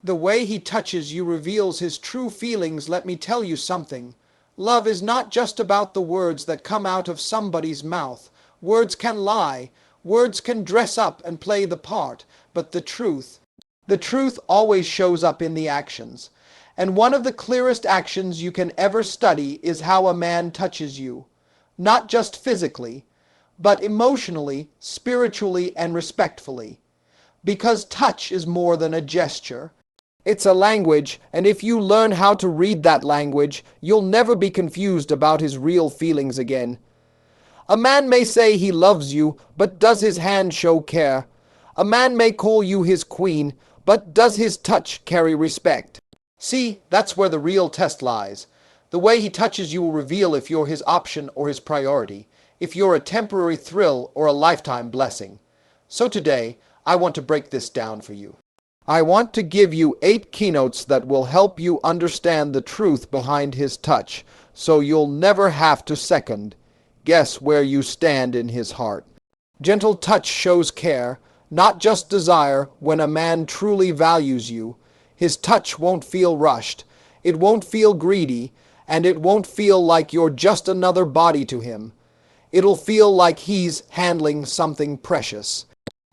The way he touches you reveals his true feelings. Let me tell you something. Love is not just about the words that come out of somebody's mouth. Words can lie. Words can dress up and play the part. But the truth always shows up in the actions. And one of the clearest actions you can ever study is how a man touches you. Not just physically, but emotionally, spiritually, and respectfully. Because touch is more than a gesture. It's a language, and if you learn how to read that language, you'll never be confused about his real feelings again. A man may say he loves you, but does his hand show care? A man may call you his queen, but does his touch carry respect? See, that's where the real test lies. The way he touches you will reveal if you're his option or his priority, if you're a temporary thrill or a lifetime blessing. So today, I want to break this down for you. I want to give you 8 keynotes that will help you understand the truth behind his touch, so you'll never have to second guess where you stand in his heart. Gentle touch shows care, not just desire. When a man truly values you, his touch won't feel rushed, it won't feel greedy, and it won't feel like you're just another body to him. It'll feel like he's handling something precious.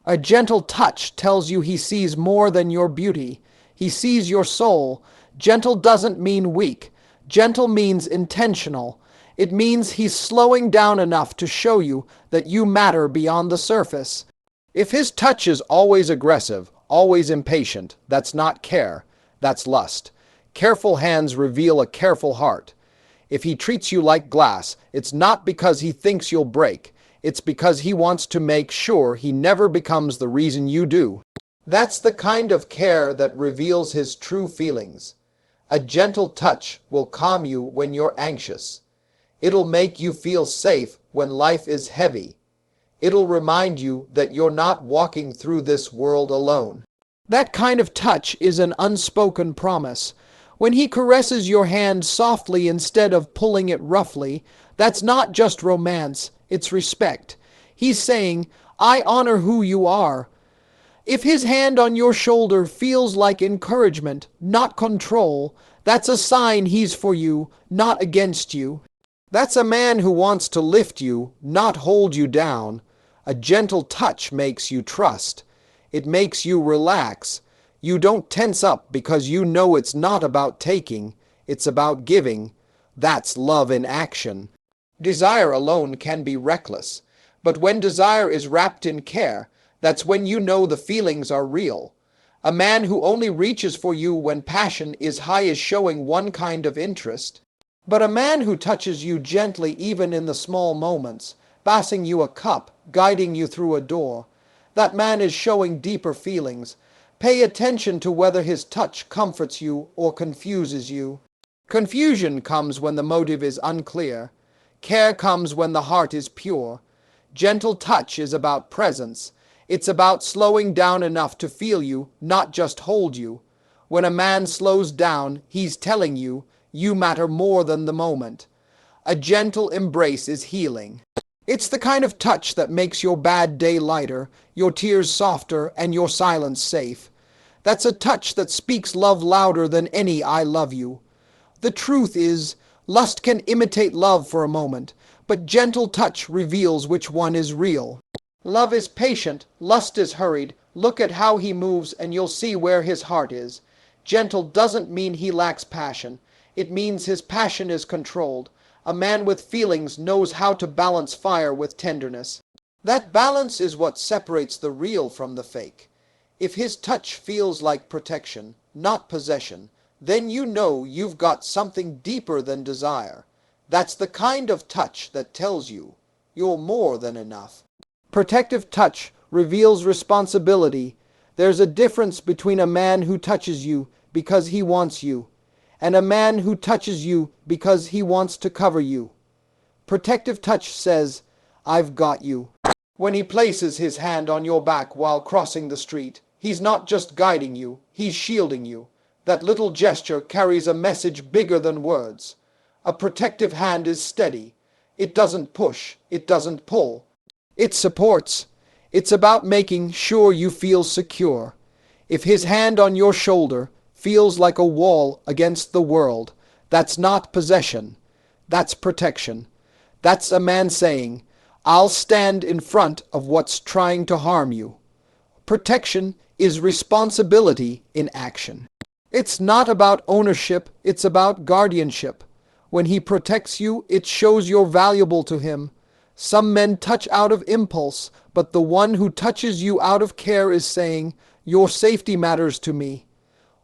A gentle touch tells you he sees more than your beauty. He sees your soul. Gentle doesn't mean weak. Gentle means intentional. It means he's slowing down enough to show you that you matter beyond the surface. If his touch is always aggressive, always impatient, that's not care, that's lust. Careful hands reveal a careful heart. If he treats you like glass, it's not because he thinks you'll break. It's because he wants to make sure he never becomes the reason you do. That's the kind of care that reveals his true feelings. A gentle touch will calm you when you're anxious. It'll make you feel safe when life is heavy. It'll remind you that you're not walking through this world alone. That kind of touch is an unspoken promise. When he caresses your hand softly instead of pulling it roughly, that's not just romance, it's respect. He's saying, I honor who you are. If his hand on your shoulder feels like encouragement, not control, that's a sign he's for you, not against you. That's a man who wants to lift you, not hold you down. A gentle touch makes you trust. It makes you relax. You don't tense up because you know it's not about taking, it's about giving. That's love in action. Desire alone can be reckless, but when desire is wrapped in care, that's when you know the feelings are real. A man who only reaches for you when passion is high is showing one kind of interest. But a man who touches you gently even in the small moments, passing you a cup, guiding you through a door, that man is showing deeper feelings. Pay attention to whether his touch comforts you or confuses you. Confusion comes when the motive is unclear. Care comes when the heart is pure. Gentle touch is about presence. It's about slowing down enough to feel you, not just hold you. When a man slows down, he's telling you, you matter more than the moment. A gentle embrace is healing. It's the kind of touch that makes your bad day lighter, your tears softer, and your silence safe. That's a touch that speaks love louder than any I love you. The truth is, lust can imitate love for a moment, but gentle touch reveals which one is real. Love is patient, lust is hurried. Look at how he moves and you'll see where his heart is. Gentle doesn't mean he lacks passion. It means his passion is controlled. A man with feelings knows how to balance fire with tenderness. That balance is what separates the real from the fake. If his touch feels like protection, not possession, then you know you've got something deeper than desire. That's the kind of touch that tells you you're more than enough. Protective touch reveals responsibility. There's a difference between a man who touches you because he wants you, and a man who touches you because he wants to cover you. Protective touch says, I've got you. When he places his hand on your back while crossing the street, he's not just guiding you, he's shielding you. That little gesture carries a message bigger than words. A protective hand is steady. It doesn't push, it doesn't pull. It supports. It's about making sure you feel secure. If his hand on your shoulder feels like a wall against the world, that's not possession. That's protection. That's a man saying, I'll stand in front of what's trying to harm you. Protection is responsibility in action. It's not about ownership, it's about guardianship. When he protects you, it shows you're valuable to him. Some men touch out of impulse, but the one who touches you out of care is saying, your safety matters to me.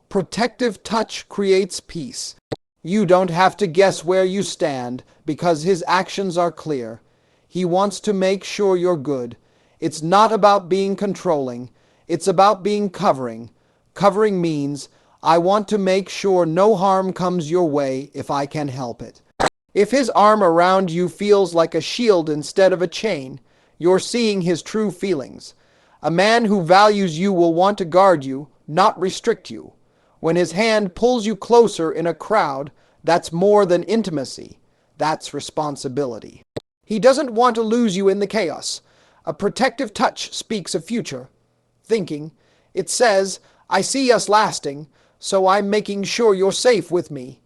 Protective touch creates peace. You don't have to guess where you stand because his actions are clear. He wants to make sure you're good. It's not about being controlling. It's about being covering. Covering means, I want to make sure no harm comes your way if I can help it. If his arm around you feels like a shield instead of a chain, you're seeing his true feelings. A man who values you will want to guard you, not restrict you. When his hand pulls you closer in a crowd, that's more than intimacy. That's responsibility. He doesn't want to lose you in the chaos. A protective touch speaks of future thinking. It says, I see us lasting, so I'm making sure you're safe with me.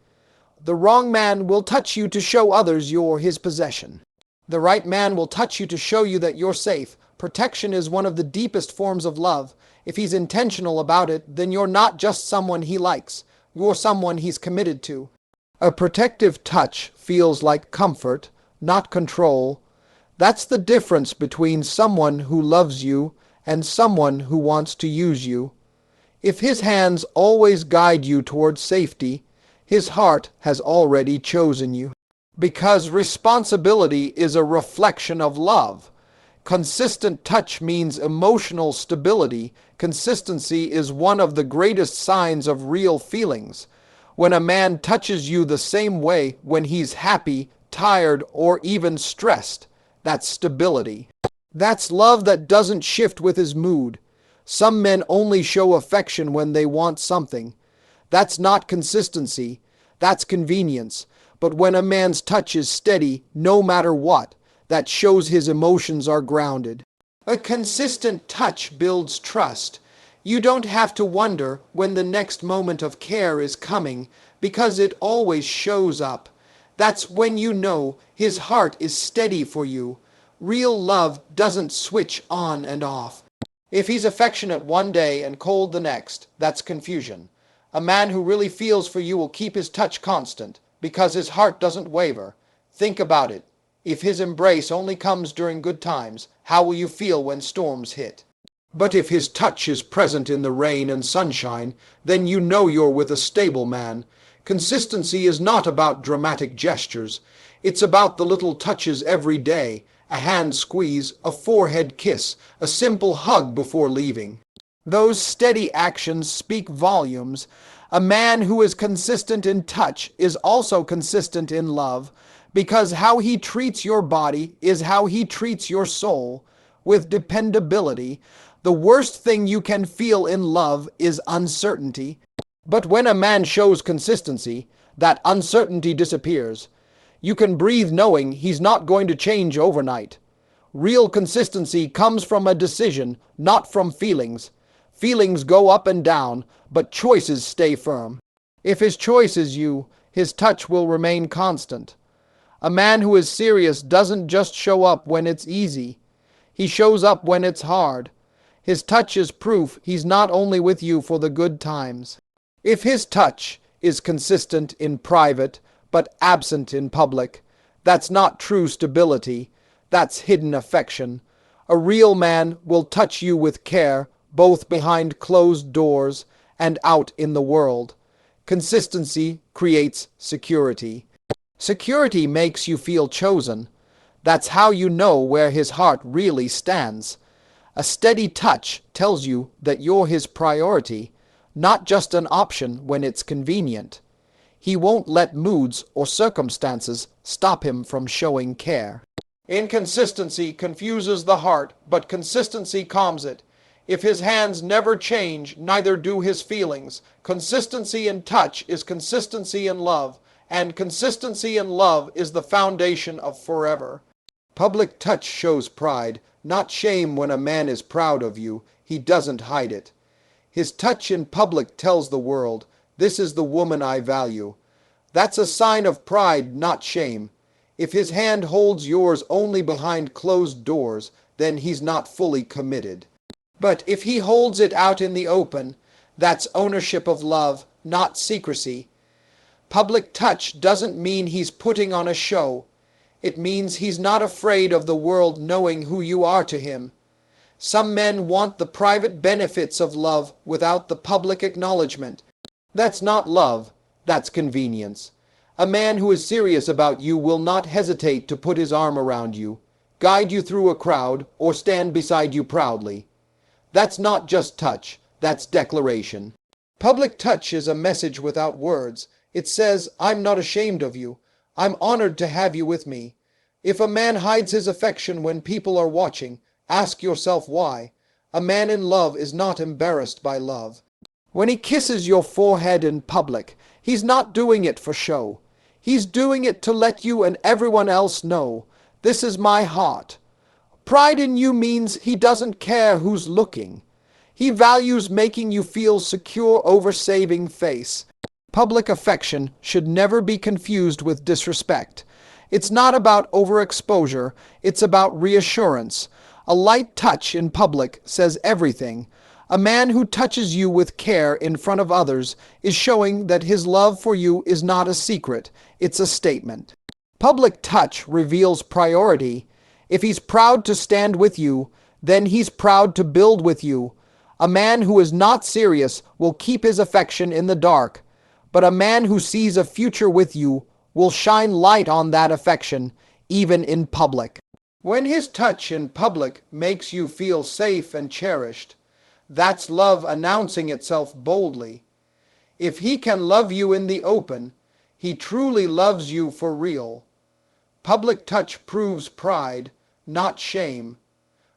The wrong man will touch you to show others you're his possession. The right man will touch you to show you that you're safe. Protection is one of the deepest forms of love. If he's intentional about it, then you're not just someone he likes. You're someone he's committed to. A protective touch feels like comfort, not control. That's the difference between someone who loves you and someone who wants to use you. If his hands always guide you towards safety, his heart has already chosen you. Because responsibility is a reflection of love. Consistent touch means emotional stability. Consistency is one of the greatest signs of real feelings. When a man touches you the same way when he's happy, tired, or even stressed, that's stability. That's love that doesn't shift with his mood. Some men only show affection when they want something. That's not consistency. That's convenience. But when a man's touch is steady, no matter what, that shows his emotions are grounded. A consistent touch builds trust. You don't have to wonder when the next moment of care is coming, because it always shows up. That's when you know his heart is steady for you. Real love doesn't switch on and off. If he's affectionate one day and cold the next, that's confusion. A man who really feels for you will keep his touch constant, because his heart doesn't waver. Think about it. If his embrace only comes during good times, how will you feel when storms hit? But if his touch is present in the rain and sunshine, then you know you're with a stable man. Consistency is not about dramatic gestures. It's about the little touches every day. A hand squeeze, a forehead kiss, a simple hug before leaving. Those steady actions speak volumes. A man who is consistent in touch is also consistent in love, because how he treats your body is how he treats your soul, with dependability. The worst thing you can feel in love is uncertainty. But when a man shows consistency, that uncertainty disappears. You can breathe knowing he's not going to change overnight. Real consistency comes from a decision, not from feelings. Feelings go up and down, but choices stay firm. If his choice is you, his touch will remain constant. A man who is serious doesn't just show up when it's easy. He shows up when it's hard. His touch is proof he's not only with you for the good times. If his touch is consistent in private, but absent in public, that's not true stability. That's hidden affection. A real man will touch you with care, both behind closed doors and out in the world. Consistency creates security. Security makes you feel chosen. That's how you know where his heart really stands. A steady touch tells you that you're his priority, not just an option when it's convenient. He won't let moods or circumstances stop him from showing care. Inconsistency confuses the heart, but consistency calms it. If his hands never change, neither do his feelings. Consistency in touch is consistency in love, and consistency in love is the foundation of forever. Public touch shows pride, not shame. When a man is proud of you, he doesn't hide it. His touch in public tells the world, this is the woman I value. That's a sign of pride, not shame. If his hand holds yours only behind closed doors, then he's not fully committed. But if he holds it out in the open, that's ownership of love, not secrecy. Public touch doesn't mean he's putting on a show. It means he's not afraid of the world knowing who you are to him. Some men want the private benefits of love without the public acknowledgement. That's not love, that's convenience. A man who is serious about you will not hesitate to put his arm around you, guide you through a crowd, or stand beside you proudly. That's not just touch, that's declaration. Public touch is a message without words. It says, I'm not ashamed of you. I'm honored to have you with me. If a man hides his affection when people are watching, ask yourself why. A man in love is not embarrassed by love. When he kisses your forehead in public, he's not doing it for show. He's doing it to let you and everyone else know, this is my heart. Pride in you means he doesn't care who's looking. He values making you feel secure over saving face. Public affection should never be confused with disrespect. It's not about overexposure, it's about reassurance. A light touch in public says everything. A man who touches you with care in front of others is showing that his love for you is not a secret, it's a statement. Public touch reveals priority. If he's proud to stand with you, then he's proud to build with you. A man who is not serious will keep his affection in the dark, but a man who sees a future with you will shine light on that affection, even in public. When his touch in public makes you feel safe and cherished, that's love announcing itself boldly. If he can love you in the open, he truly loves you for real. Public touch proves pride, not shame.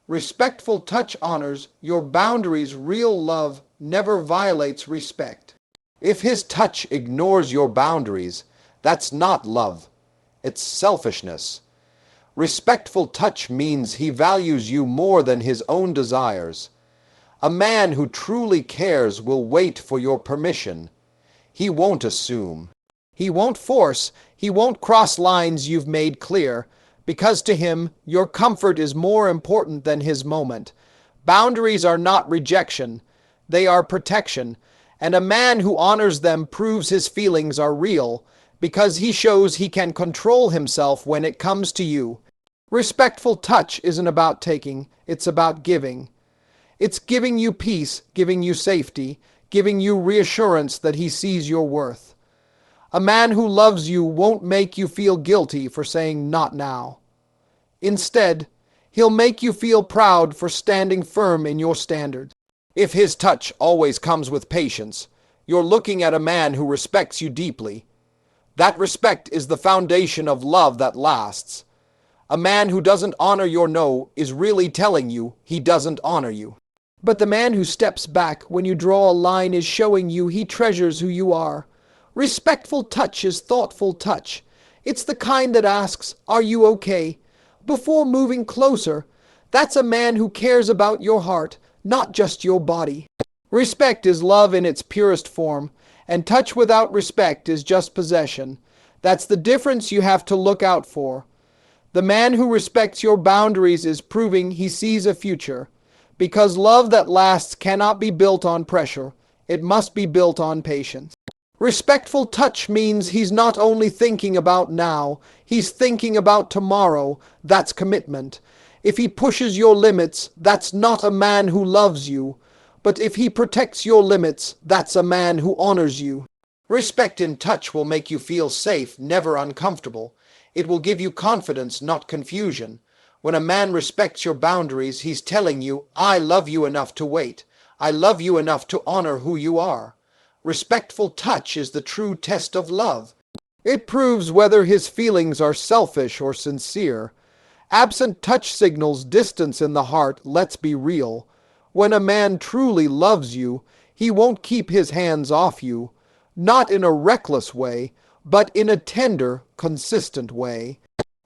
Respectful touch honors your boundaries. Real love never violates respect. If his touch ignores your boundaries, that's not love. It's selfishness. Respectful touch means he values you more than his own desires. A man who truly cares will wait for your permission. He won't assume. He won't force. He won't cross lines you've made clear, because to him, your comfort is more important than his moment. Boundaries are not rejection. They are protection. And a man who honors them proves his feelings are real, because he shows he can control himself when it comes to you. Respectful touch isn't about taking, it's about giving. It's giving you peace, giving you safety, giving you reassurance that he sees your worth. A man who loves you won't make you feel guilty for saying not now. Instead, he'll make you feel proud for standing firm in your standard. If his touch always comes with patience, you're looking at a man who respects you deeply. That respect is the foundation of love that lasts. A man who doesn't honor your no is really telling you he doesn't honor you. But the man who steps back when you draw a line is showing you he treasures who you are. Respectful touch is thoughtful touch. It's the kind that asks, are you okay? Before moving closer. That's a man who cares about your heart, not just your body. Respect is love in its purest form, and touch without respect is just possession. That's the difference you have to look out for. The man who respects your boundaries is proving he sees a future. Because love that lasts cannot be built on pressure. It must be built on patience. Respectful touch means he's not only thinking about now, he's thinking about tomorrow. That's commitment. If he pushes your limits, that's not a man who loves you. But if he protects your limits, that's a man who honors you. Respect in touch will make you feel safe, never uncomfortable. It will give you confidence, not confusion. When a man respects your boundaries, he's telling you, I love you enough to wait. I love you enough to honor who you are. Respectful touch is the true test of love. It proves whether his feelings are selfish or sincere. Absent touch signals distance in the heart. Let's be real. When a man truly loves you, he won't keep his hands off you. Not in a reckless way, but in a tender, consistent way.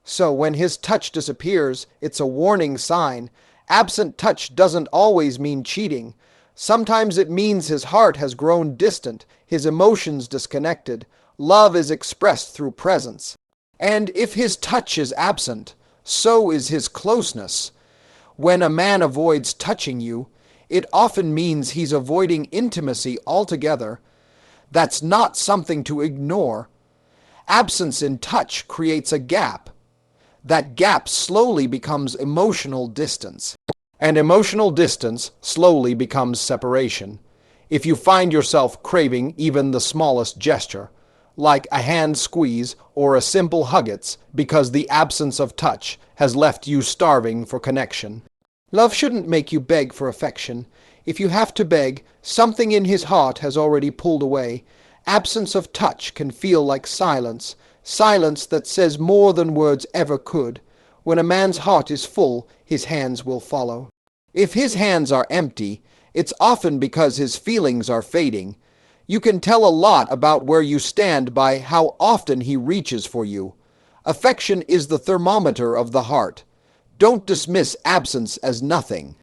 So when his touch disappears, it's a warning sign. Absent touch doesn't always mean cheating. Sometimes it means his heart has grown distant, his emotions disconnected. Love is expressed through presence. And if his touch is absent, so is his closeness. When a man avoids touching you, it often means he's avoiding intimacy altogether. That's not something to ignore. Absence in touch creates a gap. That gap slowly becomes emotional distance. And emotional distance slowly becomes separation. If you find yourself craving even the smallest gesture, like a hand squeeze or a simple hug, it's because the absence of touch has left you starving for connection. Love shouldn't make you beg for affection. If you have to beg, something in his heart has already pulled away. Absence of touch can feel like silence, silence that says more than words ever could. When a man's heart is full, his hands will follow. If his hands are empty, it's often because his feelings are fading. You can tell a lot about where you stand by how often he reaches for you. Affection is the thermometer of the heart. Don't dismiss absence as nothing.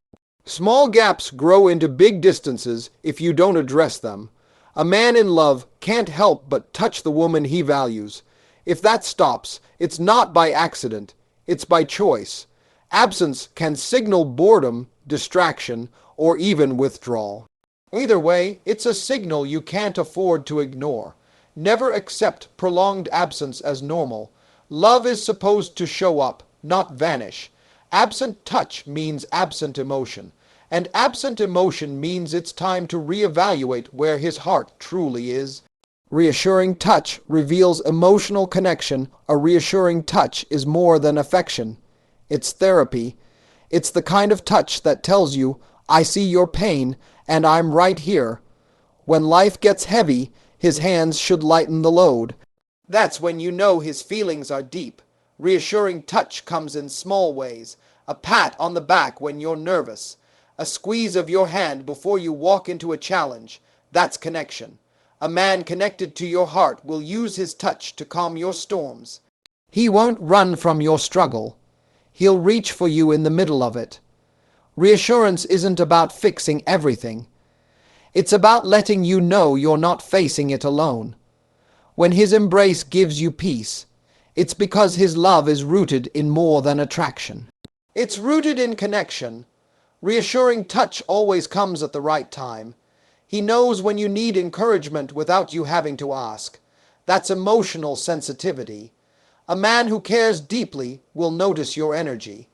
Small gaps grow into big distances if you don't address them. A man in love can't help but touch the woman he values. If that stops, it's not by accident, it's by choice. Absence can signal boredom, distraction, or even withdrawal. Either way, it's a signal you can't afford to ignore. Never accept prolonged absence as normal. Love is supposed to show up, not vanish. Absent touch means absent emotion, and absent emotion means it's time to reevaluate where his heart truly is. Reassuring touch reveals emotional connection. A reassuring touch is more than affection. It's therapy. It's the kind of touch that tells you, I see your pain, and I'm right here. When life gets heavy, his hands should lighten the load. That's when you know his feelings are deep. Reassuring touch comes in small ways. A pat on the back when you're nervous. A squeeze of your hand before you walk into a challenge. That's connection. A man connected to your heart will use his touch to calm your storms. He won't run from your struggle. He'll reach for you in the middle of it. Reassurance isn't about fixing everything. It's about letting you know you're not facing it alone. When his embrace gives you peace, it's because his love is rooted in more than attraction. It's rooted in connection. Reassuring touch always comes at the right time. He knows when you need encouragement without you having to ask. That's emotional sensitivity. A man who cares deeply will notice your energy.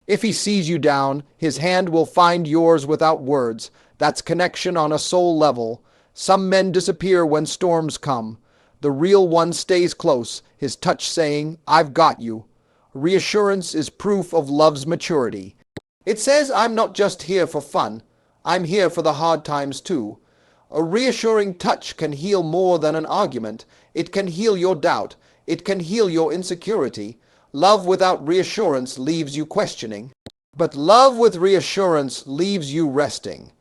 If he sees you down, his hand will find yours without words. That's connection on a soul level. Some men disappear when storms come. The real one stays close, his touch saying, I've got you. Reassurance is proof of love's maturity. It says, I'm not just here for fun. I'm here for the hard times too. A reassuring touch can heal more than an argument. It can heal your doubt. It can heal your insecurity. Love without reassurance leaves you questioning. But love with reassurance leaves you resting.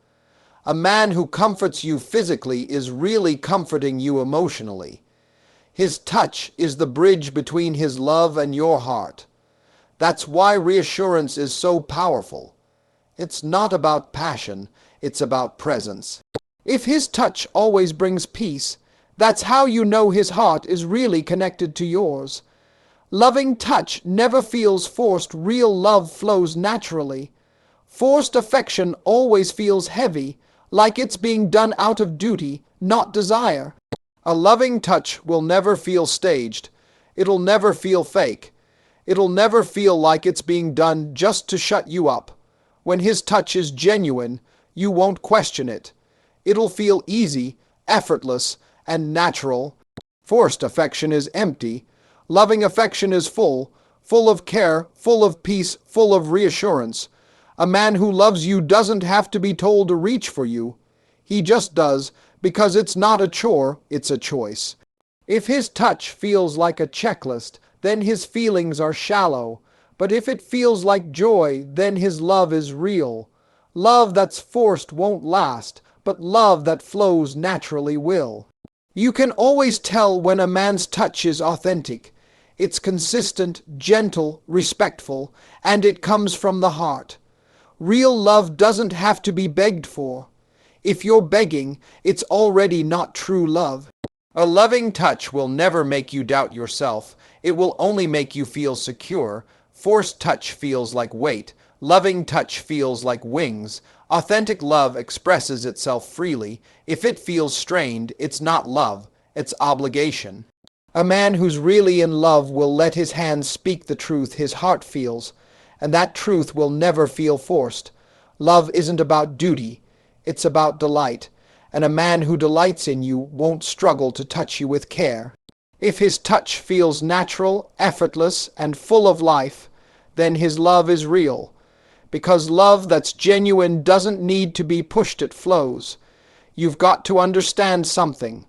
A man who comforts you physically is really comforting you emotionally. His touch is the bridge between his love and your heart. That's why reassurance is so powerful. It's not about passion, it's about presence. If his touch always brings peace, that's how you know his heart is really connected to yours. Loving touch never feels forced. Real love flows naturally. Forced affection always feels heavy, like it's being done out of duty, not desire. A loving touch will never feel staged. It'll never feel fake. It'll never feel like it's being done just to shut you up. When his touch is genuine, you won't question it. It'll feel easy, effortless, and natural. Forced affection is empty. Loving affection is full of care, full of peace, full of reassurance. A man who loves you doesn't have to be told to reach for you. He just does, because it's not a chore, it's a choice. If his touch feels like a checklist, then his feelings are shallow. But if it feels like joy, then his love is real. Love that's forced won't last, but love that flows naturally will. You can always tell when a man's touch is authentic. It's consistent, gentle, respectful, and it comes from the heart. Real love doesn't have to be begged for. If you're begging, it's already not true love. A loving touch will never make you doubt yourself. It will only make you feel secure. Forced touch feels like weight. Loving touch feels like wings. Authentic love expresses itself freely. If it feels strained, it's not love, it's obligation. A man who's really in love will let his hands speak the truth his heart feels, and that truth will never feel forced. Love isn't about duty, it's about delight, and a man who delights in you won't struggle to touch you with care. If his touch feels natural, effortless, and full of life, then his love is real. Because love that's genuine doesn't need to be pushed, it flows. You've got to understand something.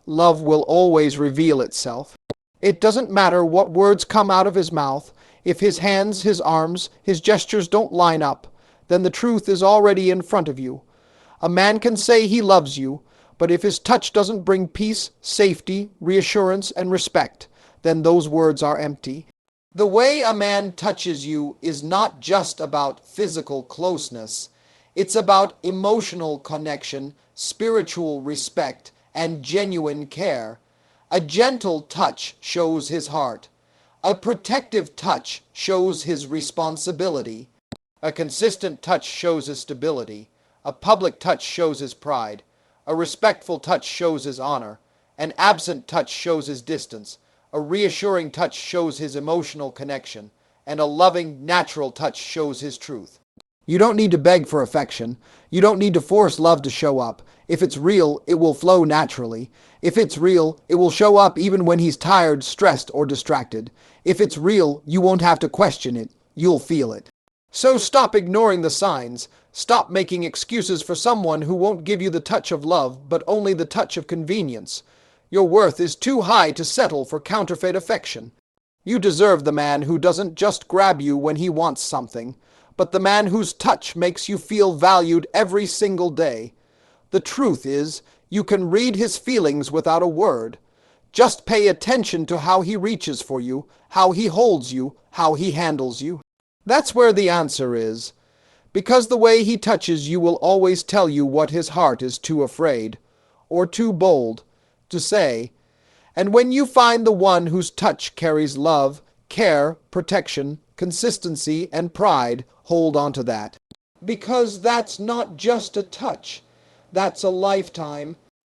Love will always reveal itself. It doesn't matter what words come out of his mouth. If his hands, his arms, his gestures don't line up, then the truth is already in front of you. A man can say he loves you, but if his touch doesn't bring peace, safety, reassurance, and respect, then those words are empty. The way a man touches you is not just about physical closeness. It's about emotional connection, spiritual respect, and genuine care. A gentle touch shows his heart. A protective touch shows his responsibility. A consistent touch shows his stability. A public touch shows his pride. A respectful touch shows his honor. An absent touch shows his distance. A reassuring touch shows his emotional connection. And a loving, natural touch shows his truth. You don't need to beg for affection. You don't need to force love to show up. If it's real, it will flow naturally. If it's real, it will show up even when he's tired, stressed, or distracted. If it's real, you won't have to question it. You'll feel it. So stop ignoring the signs. Stop making excuses for someone who won't give you the touch of love, but only the touch of convenience. Your worth is too high to settle for counterfeit affection. You deserve the man who doesn't just grab you when he wants something, but the man whose touch makes you feel valued every single day. The truth is, you can read his feelings without a word. Just pay attention to how he reaches for you, how he holds you, how he handles you. That's where the answer is. Because the way he touches you will always tell you what his heart is too afraid, or too bold, to say. And when you find the one whose touch carries love, care, protection, consistency, and pride, hold on to that. Because that's not just a touch. That's a lifetime,